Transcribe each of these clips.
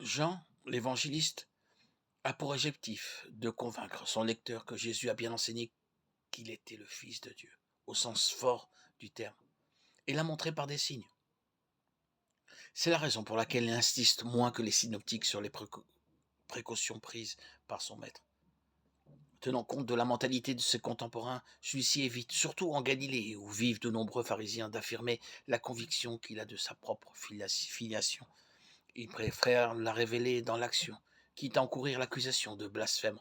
Jean, l'évangéliste, a pour objectif de convaincre son lecteur que Jésus a bien enseigné qu'il était le Fils de Dieu, au sens fort du terme, et l'a montré par des signes. C'est la raison pour laquelle il insiste moins que les synoptiques sur les précautions prises par son maître. Tenant compte de la mentalité de ses contemporains, celui-ci évite, surtout en Galilée, où vivent de nombreux pharisiens, d'affirmer la conviction qu'il a de sa propre filiation. Il préfère la révéler dans l'action, quitte à encourir l'accusation de blasphème,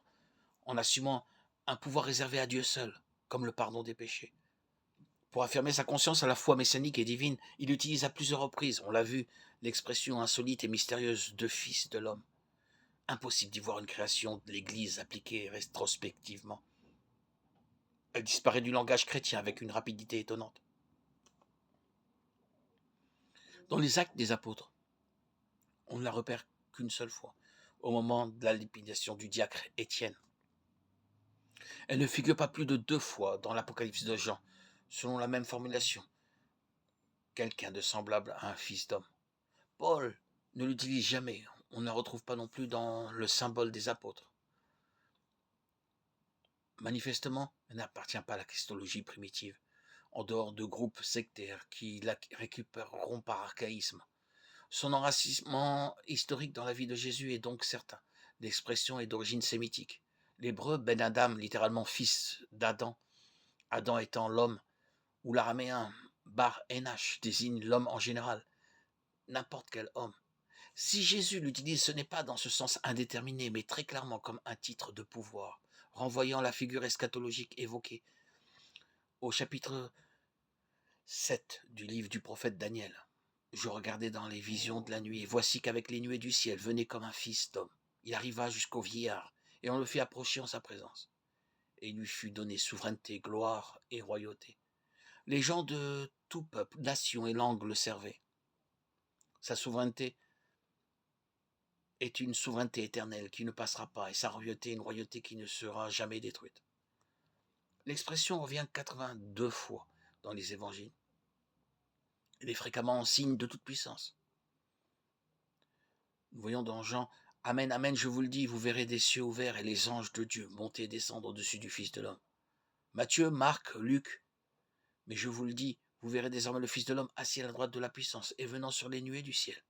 en assumant un pouvoir réservé à Dieu seul, comme le pardon des péchés. Pour affirmer sa conscience à la fois messianique et divine, il utilise à plusieurs reprises, on l'a vu, l'expression insolite et mystérieuse de Fils de l'homme. Impossible d'y voir une création de l'Église appliquée rétrospectivement. Elle disparaît du langage chrétien avec une rapidité étonnante. Dans les Actes des Apôtres, on ne la repère qu'une seule fois, au moment de la lapidation du diacre Étienne. Elle ne figure pas plus de 2 fois dans l'Apocalypse de Jean, selon la même formulation. Quelqu'un de semblable à un fils d'homme. Paul ne l'utilise jamais. On ne la retrouve pas non plus dans le symbole des apôtres. Manifestement, elle n'appartient pas à la christologie primitive, en dehors de groupes sectaires qui la récupéreront par archaïsme. Son enracinement historique dans la vie de Jésus est donc certain. L'expression est d'origine sémitique. L'hébreu Ben Adam, littéralement fils d'Adam, Adam étant l'homme, ou l'araméen Bar Enash désigne l'homme en général, n'importe quel homme. Si Jésus l'utilise, ce n'est pas dans ce sens indéterminé, mais très clairement comme un titre de pouvoir, renvoyant la figure eschatologique évoquée au chapitre 7 du livre du prophète Daniel. Je regardais dans les visions de la nuit, et voici qu'avec les nuées du ciel venait comme un fils d'homme. Il arriva jusqu'au vieillard, et on le fit approcher en sa présence. Et il lui fut donné souveraineté, gloire et royauté. Les gens de tout peuple, nation et langue le servaient. Sa souveraineté est une souveraineté éternelle qui ne passera pas, et sa royauté une royauté qui ne sera jamais détruite. L'expression revient 82 fois dans les évangiles. Elle est fréquemment en signe de toute puissance. Nous voyons dans Jean, Amen, Amen, je vous le dis, vous verrez des cieux ouverts et les anges de Dieu monter et descendre au-dessus du Fils de l'homme. Matthieu, Marc, Luc, mais je vous le dis, vous verrez désormais le Fils de l'homme assis à la droite de la puissance et venant sur les nuées du ciel.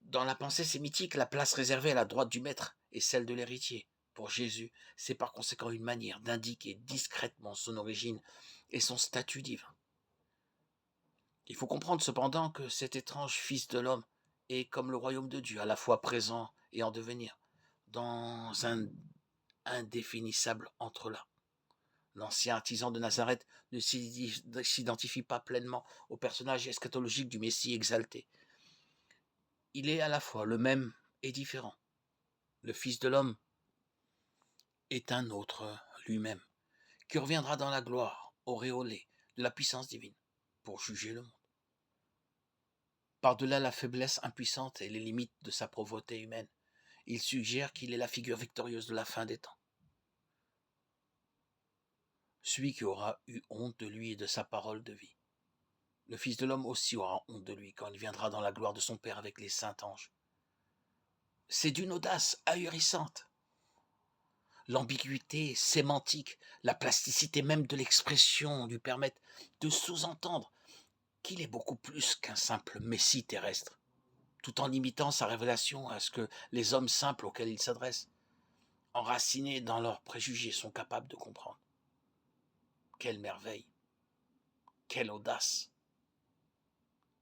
Dans la pensée sémitique, la place réservée à la droite du maître est celle de l'héritier. Pour Jésus, c'est par conséquent une manière d'indiquer discrètement son origine et son statut divin. Il faut comprendre cependant que cet étrange Fils de l'homme est comme le royaume de Dieu, à la fois présent et en devenir, dans un indéfinissable entrelac. L'ancien artisan de Nazareth ne s'identifie pas pleinement au personnage eschatologique du Messie exalté. Il est à la fois le même et différent. Le Fils de l'homme est un autre lui-même, qui reviendra dans la gloire, auréolé de la puissance divine, pour juger le monde. Par-delà la faiblesse impuissante et les limites de sa pauvreté humaine, il suggère qu'il est la figure victorieuse de la fin des temps. Celui qui aura eu honte de lui et de sa parole de vie. Le Fils de l'homme aussi aura honte de lui quand il viendra dans la gloire de son Père avec les saints anges. C'est d'une audace ahurissante. L'ambiguïté sémantique, la plasticité même de l'expression lui permettent de sous-entendre qu'il est beaucoup plus qu'un simple messie terrestre, tout en limitant sa révélation à ce que les hommes simples auxquels il s'adresse, enracinés dans leurs préjugés, sont capables de comprendre. Quelle merveille, quelle audace,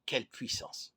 quelle puissance!